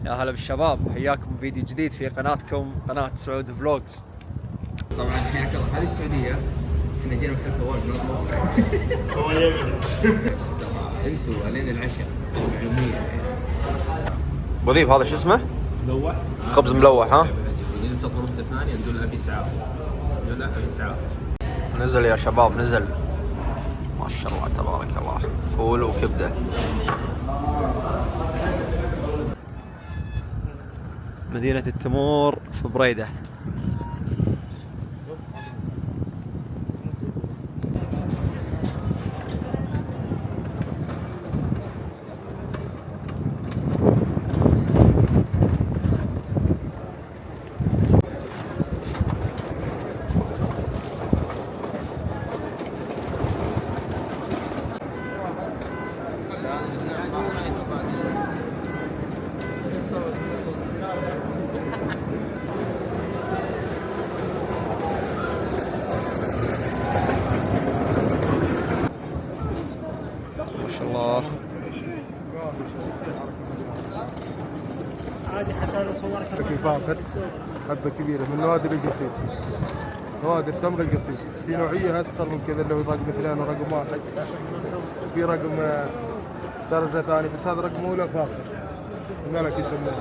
يا هلا بالشباب، حياكم فيديو جديد في قناتكم قناة سعود فلوجز. طبعا حياك الله. هذه السعوديه، احنا جينا محل ثواب نطبخ. انسوا لين العشاء معلوميه. بضيف هذا شو اسمه؟ ملوح، خبز ملوح. ها إذا أنت طلبت الثانية نقول أبي إسعاف. نقول لا أبي إسعاف. نزل يا شباب، نزل ما شاء الله تبارك الله، فول وكبدة. مدينة التمور في بريدة. ما شاء الله. عادي حتى لو صورت تكييفات حبة كبيرة من نوادر القصير، نوادر تمر القصير. في نوعية أصغر من كذا اللي هو رقم 2 ورقم 1، في رقم درجة ثانية، بس هذا رقم أولى فاخر الملك يسمونه.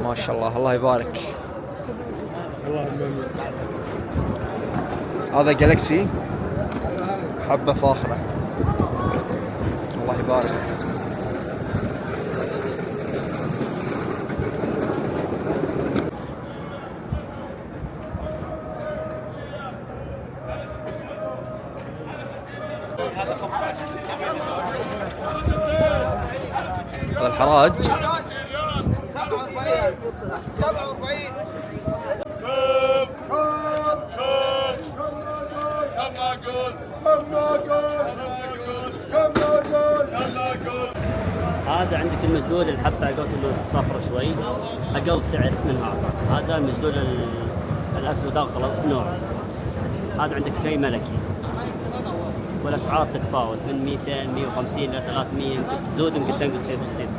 ما شاء الله، الله يبارك. اللهم آمين. هذا جالكسي حبة فاخرة، الله يبارك. هذا الحراج 47. هذا عندك المسدود الحبة قلت له الصفرة شوي أقل سعر من هذا المسدود الأسود أغلى نوع. هذا عندك شيء ملكي، والأسعار تتفاوت من 200 150 إلى 300، يمكن تزود يمكن تنقص شيء بسيط.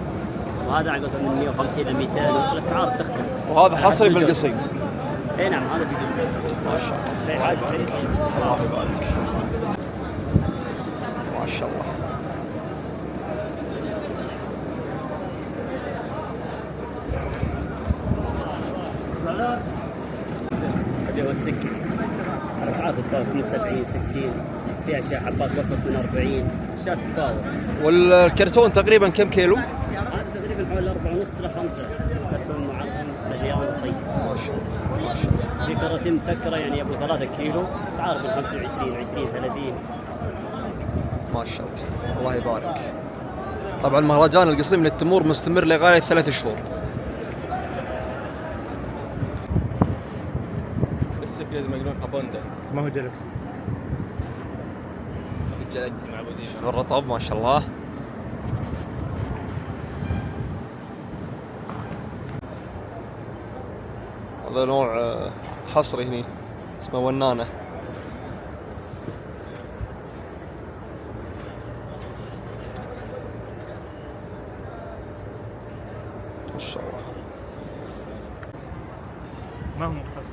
وهذا قلت من 150 إلى 200، والأسعار تختلف. وهذا حصري بالقصيم. اي نعم، هذا بالقصيم. ما شاء الله، شيء عادي، شيء الله يبارك. ما شاء الله. هذا هو السكين. الأسعار تتفاوت من 70 60، في أشياء حبات وسط من 40، أشياء تتفاوت. والكرتون تقريبا كم كيلو؟ هذا تقريبا حوالي 4.5 إلى 5 كرتون معقم مليان طيب. ما شاء الله، ما شاء الله. في كراتين مسكرة يعني أبو 3 كيلو، أسعار بال 25 20 30. ما شاء الله، الله يبارك. طبعا مهرجان القصيم للتمور مستمر لغاية 3 شهور. السكر لازم يقولون أبوندا. ما هو جالكسي. الجالكسي معبودين. الرطب ما شاء الله. هذا نوع حصري هني اسمه ونانة. ما شاء الله. ما هو مختلف.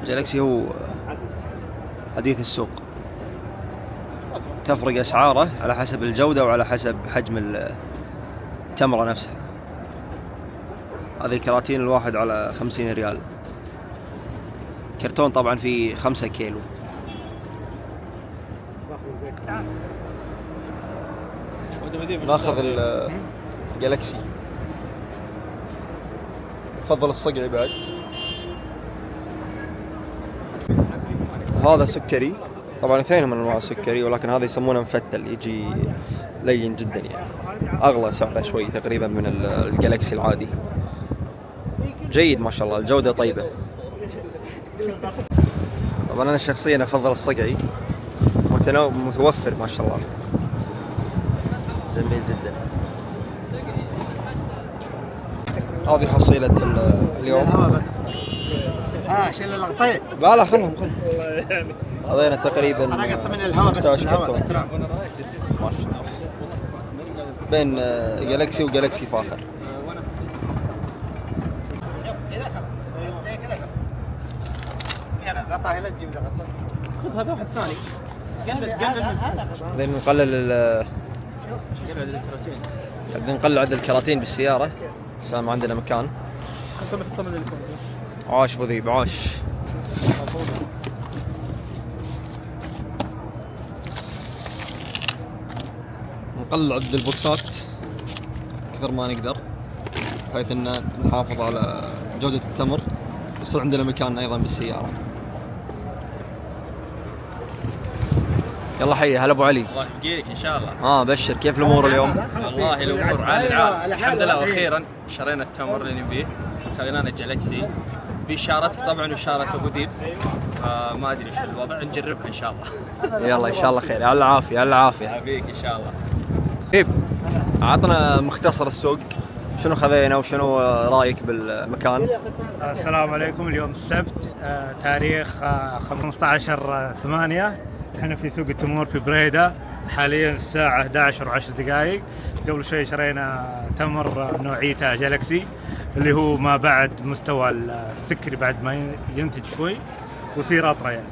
جالكسي هو حديث السوق، تفرق أسعاره على حسب الجودة وعلى حسب حجم التمرة نفسها. هذه الكراتين الواحد على 50 ريال. كرتون طبعا فيه 5 كيلو. ناخذ الجالكسي. تفضل الصقعي بعد. وهذا سكري، طبعا اثنين من انواع السكري، ولكن هذا يسمونه مفتل، يجي لين جدا يعني، اغلى سعره شوي تقريبا من الجالكسي العادي. جيد ما شاء الله، الجودة طيبة. طبعا انا شخصيا افضل الصقعي، متوفر ما شاء الله، جميل جدا. هذه حصيلة اليوم. شيل الغطية. لا خلهم هذين تقريبا انا قص من الهواء بس. 15 الهواء كرتون ما شاء الله، بين جالكسي وجالكسي فاخر. غطا هنا تجيب له غطا. خذ هذا واحد ثاني. بعدين نقلل بعدين نقلل عدد الكراتين بالسيارة بس ما عندنا مكان. عاش ابو ذيب عاش. نقلل عدد البوكسات كثر ما نقدر بحيث ان نحافظ على جودة التمر، يصير عندنا مكان ايضا بالسيارة. يلا حيه هلا ابو علي. الله يبقيك ان شاء الله. بشر كيف الامور اليوم؟ والله الامور عال العال الحمد لله، واخيرا شرينا التمر اللي نبيه، خلينا جالكسي بإشارتك طبعا وإشارة ابو ذيب. ما ادري ايش الوضع، نجربها ان شاء الله. يلا ان شاء الله خير. يلا عافية يلا عافية. حبيك ان شاء الله. طيب عطنا مختصر السوق، شنو خذينا وشنو رايك بالمكان؟ السلام عليكم. اليوم السبت تاريخ 15/8. احنا في سوق التمور في بريدة، حاليا الساعة 11:10. قبل شوي شرينا تمر نوعيته جالكسي اللي هو ما بعد مستوى السكري، بعد ما ينتج شوي ويصير اطرى يعني.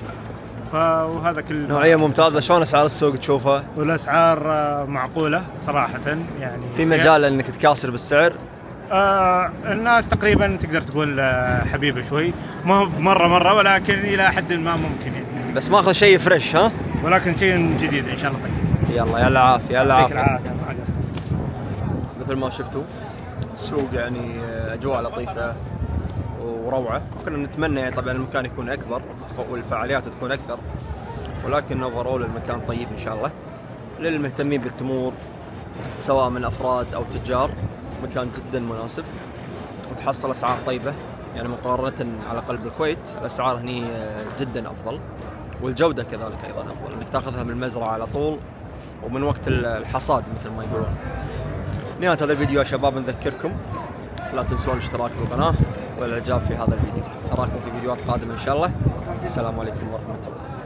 وهذا كل نوعية ممتازة. شلون اسعار السوق تشوفها؟ والاسعار معقولة صراحة يعني. في مجال انك تكاسر بالسعر؟ الناس تقريبا تقدر تقول حبيبة شوي، ما مرة ولكن الى حد ما ممكن يعني. بس ماخذ شيء فريش ها؟ ولكن شيء جديد ان شاء الله. طيب يلا عافية يلا عافية. ما قصر. مثل ما شفتوا السوق يعني اجواء لطيفة وروعة. كنا نتمنى يعني طبعا المكان يكون اكبر والفعاليات تكون اكثر، ولكن اوفرول المكان طيب ان شاء الله. للمهتمين بالتمور سواء من افراد او تجار، مكان جدا مناسب وتحصل اسعار طيبة يعني مقارنة على قلب الكويت. الاسعار هني جدا افضل، والجودة كذلك ايضا افضل، انك تاخذها من المزرعة على طول ومن وقت الحصاد مثل ما يقولون. نهاية هذا الفيديو يا شباب نذكركم لا تنسون الاشتراك بالقناة والاعجاب في هذا الفيديو. اراكم في فيديوهات قادمة ان شاء الله. السلام عليكم ورحمة الله.